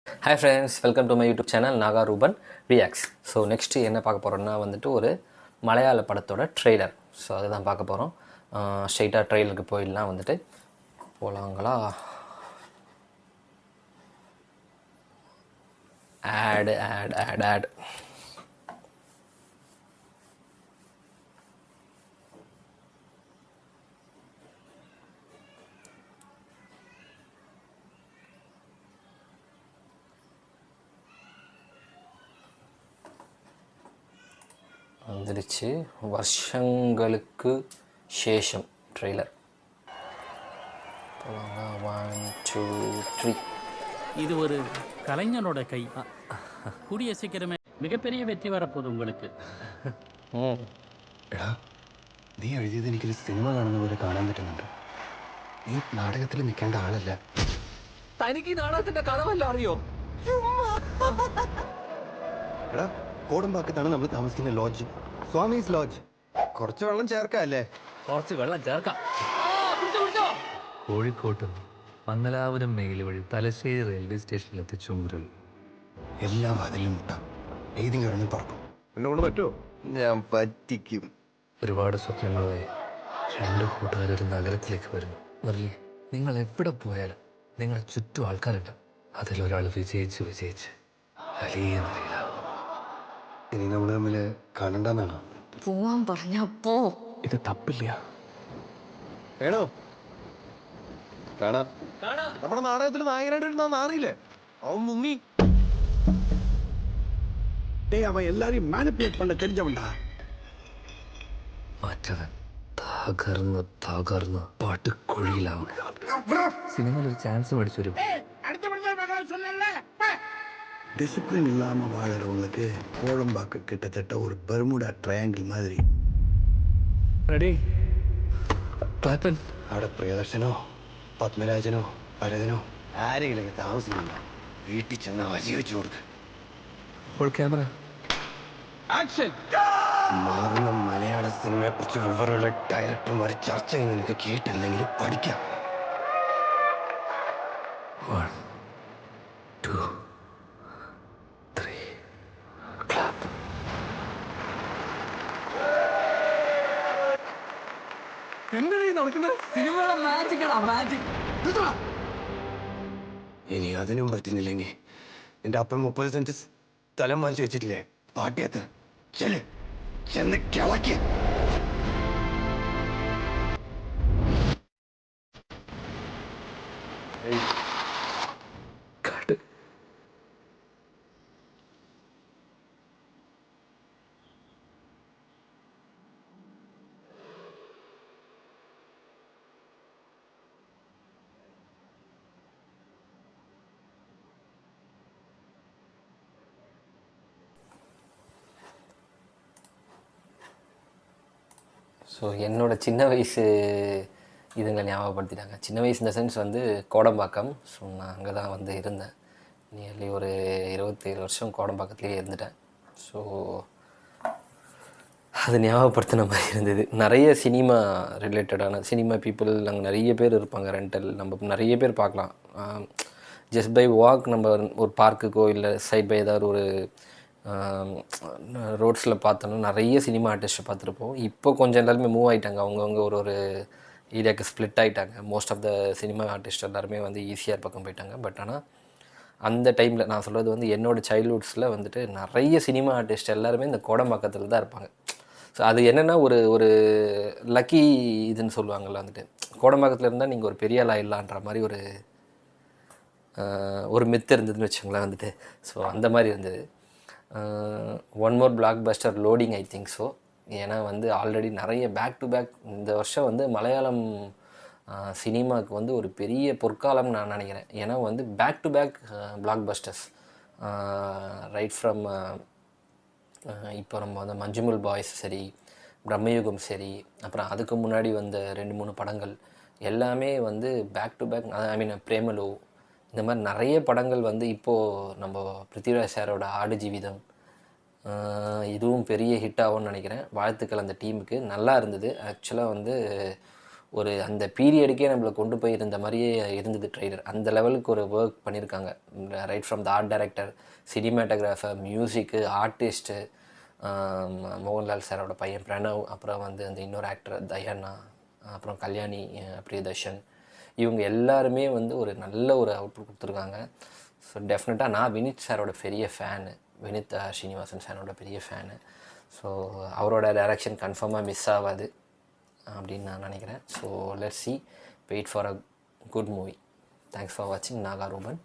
Hi friends, welcome to my YouTube channel Naga Ruban Reacts. So next என்ன பார்க்க போகிறோம்னா வந்துட்டு ஒரு மலையாள படத்தோட ட்ரெய்லர். ஸோ அதுதான் பார்க்க போகிறோம். ஸ்ட்ரெயிட்டாக ட்ரெய்லருக்கு போயிடலாம் வந்துட்டு போகலாங்களா. ஆட் வந்துடுச்சு. வருஷங்களுக்கு சேஷம் ட்ரெய்லர். 1 2 3. இது ஒரு கலைஞனோட கை. கூடிய சீக்கிரமே மிகப்பெரிய வெற்றி வரப்போகுது உங்களுக்கு. എടാ, നീ എഴുതിയത് എനിക്കൊരു സിനിമ കാണുന്ന പോലെ കാണാൻ പറ്റുന്നുണ്ട്. നീ നാടകത്തിൽ നിൽക്കേണ്ട ആളല്ല. തനിക്ക് ഈ നാടകത്തിന്റെ കഥ വല്ലതും അറിയോ? എടാ, കോടമ്പാക്കത്താണ് നമ്മൾ താമസിക്കുന്ന ലോഡ്ജ്, സ്വാമീസ് ലോഡ്ജ്. കുറച്ച് വെള്ളം ചേർക്കല്ലേ? കുറച്ച് വെള്ളം ചേർക്കാം. കോഴിക്കോട്ട് മംഗലാപുരം മേഖല വഴി തലശ്ശേരി റെയിൽവേ സ്റ്റേഷനിലെത്തിച്ച മുതൽ എല്ലാം അതിലും മുട്ടാം. ഏതെങ്കിലും ഒരെണ്ണം തുറക്കും. എന്നെ കൊണ്ട് പറ്റുമോ? ഞാൻ പറ്റിക്കും. ഒരുപാട് സ്വപ്നങ്ങളുമായി രണ്ട് കൂട്ടുകാരൊരു നഗരത്തിലേക്ക് വരുന്നു. മുരളി, നിങ്ങൾ എവിടെ പോയാലും നിങ്ങളെ ചുറ്റും ആൾക്കാരുണ്ട്. അതിലൊരാൾ വിജയിച്ച് വലിയ നിലയിലാവും. ഇനി നമ്മൾ തമ്മിൽ കാണണ്ടെന്നാണോ? പോവാൻ പറഞ്ഞപ്പോ ഇത് തപ്പില്ല. വേണോ? കാണാം. നമ്മുടെ നാടകത്തിൽ നായകനായിട്ട് നാറിയില്ലേ? അവൻ മുങ്ങി. അവൻ എല്ലാരെയും മാനിപ്പുലേറ്റ് പണ്ട தெரிஞ்சவன்டா. മറ്റവൻ തകർന്ന് പടുക്കുഴിയിലാവും. സിനിമയിൽ ഒരു ചാൻസ് മേടിച്ചു വരും. டிசிப்ளின் இல்லாமல் வாழறவங்களுக்கு கோழம்பாக்கு கிட்டத்தட்ட ஒரு பெர்முடா ட்ரையாங்கிள் மாதிரி. റെഡി ക്ലാപ്പൻ. അവിടെ പ്രിയദർശനോ പത്മരാജനോ ഭരതനോ ആരെങ്കിലും താമസിക്കണ്ട. വീട്ടിൽ ചെന്ന് അരി വെച്ചു കൊടുക്ക്. ഇപ്പോൾ ക്യാമറ ആക്ഷൻ. മാറുന്ന മലയാള സിനിമയെ കുറിച്ച് വിവരമുള്ള ഡയറക്ടർമാർ ചർച്ച ചെയ്യുന്ന നിനക്ക് കേട്ടില്ലെങ്കിൽ പഠിക്കാം. 1 2 3 ക്ലാപ്പ്. എന്താണ് ഈ നടക്കുന്നത്? സിനിമയുടെ മാജിക്കാണ് മാജിക്. ഇനി അതിനും പറ്റുന്നില്ലെങ്കിൽ എന്റെ അപ്പൻ 30 സെന്റ് സ്ഥലം വാങ്ങിച്ചു വെച്ചിട്ടില്ലേ പാട്ടിയത്ത്, ചെന്ന് കിളക്ക്. ஸோ என்னோடய சின்ன வயசு இதுங்களை ஞாபகப்படுத்திட்டாங்க. சின்ன வயசு இந்த சென்ஸ் வந்து கோடம்பாக்கம். ஸோ நான் அங்கே தான் வந்து இருந்தேன். நியர்லி ஒரு 27 வருஷம் கோடம்பாக்கத்துலேயே இருந்துட்டேன். ஸோ அது ஞாபகப்படுத்தின மாதிரி இருந்தது. நிறைய சினிமா ரிலேட்டடான சினிமா பீப்புள் அங்கே நிறைய பேர் இருப்பாங்க. ரெண்டல் நம்ம நிறைய பேர் பார்க்கலாம். ஜஸ்ட் பை வாக் நம்ம ஒரு பார்க்குக்கோ இல்லை சைட் பை ஏதாவது ஒரு ரோட்ஸில் பார்த்தோன்னா நிறைய சினிமா ஆர்டிஸ்ட்டை பார்த்துருப்போம். இப்போ கொஞ்சம் எல்லாருமே மூவ் ஆகிட்டாங்க. அவங்கவுங்க ஒரு ஏரியாவுக்கு ஸ்ப்ளிட் ஆகிட்டாங்க. Most of the cinema artist எல்லாருமே வந்து ஈஸியாக பக்கம் போயிட்டாங்க. பட் ஆனால் அந்த டைமில் நான் சொல்கிறது வந்து என்னோடய சைல்ட்ஹுட்ஸில் வந்துட்டு நிறைய சினிமா ஆர்டிஸ்ட் எல்லாருமே இந்த கோடம்பாக்கத்தில் தான் இருப்பாங்க. ஸோ அது என்னென்னா ஒரு லக்கி இதுன்னு சொல்லுவாங்கள்ல, வந்துட்டு கோடம்பாக்கத்தில் இருந்தால் நீங்கள் ஒரு பெரிய ஆள் ஆயிடலான்ற மாதிரி ஒரு மித்து இருந்ததுன்னு வச்சுங்களேன் வந்துட்டு. ஸோ அந்த மாதிரி இருந்தது. One more black Bastar loading I think so. ஏன்னா வந்து ஆல்ரெடி நிறைய பேக் டு பேக் இந்த வருஷம் வந்து மலையாளம் சினிமாவுக்கு வந்து ஒரு பெரிய பொற்காலம்னு நான் நினைக்கிறேன். ஏன்னா வந்து back to back blockbusters right from இப்போ நம்ம வந்து மஞ்சுமல் பாய்ஸ் சரி, பிரம்மயுகம் சரி, அப்புறம் அதுக்கு முன்னாடி வந்த 2-3 படங்கள் எல்லாமே வந்து பேக் டு பேக். ஐ மீன் பிரேமலு, இந்த மாதிரி நிறைய படங்கள் வந்து இப்போது நம்ம பிருத்திவிராஜ் சாரோட ஆடு ஜீவிதம் இதுவும் பெரிய ஹிட் ஆகும்னு நினைக்கிறேன். வாழ்த்துக்கள் அந்த டீமுக்கு. நல்லா இருந்தது ஆக்சுவலாக வந்து ஒரு அந்த பீரியடுக்கே நம்மளை கொண்டு போய் இருந்த மாதிரியே இருந்தது ட்ரெய்லர். அந்த லெவலுக்கு ஒரு ஒர்க் பண்ணியிருக்காங்க. Right from the art director, cinematographer, music, artist, Mohanlal சாரோட பையன் பிரணவ், அப்புறம் வந்து அந்த இன்னொரு ஆக்டர் தயானா, அப்புறம் கல்யாணி பிரியதர்ஷன், இவங்க எல்லாருமே வந்து ஒரு நல்ல ஒரு அவுட்புட் கொடுத்துருக்காங்க. ஸோ டெஃபினட்டாக நான் வினித் சாரோட பெரிய ஃபேனு, வினித் ஸ்ரீனிவாசன் சாரோட பெரிய ஃபேனு. ஸோ அவரோட டைரக்ஷன் கன்ஃபார்மாக மிஸ் ஆகாது அப்படின்னு நான் நினைக்கிறேன். So let's see, wait for a good movie. Thanks for வாட்சிங் நாகாரூபன்.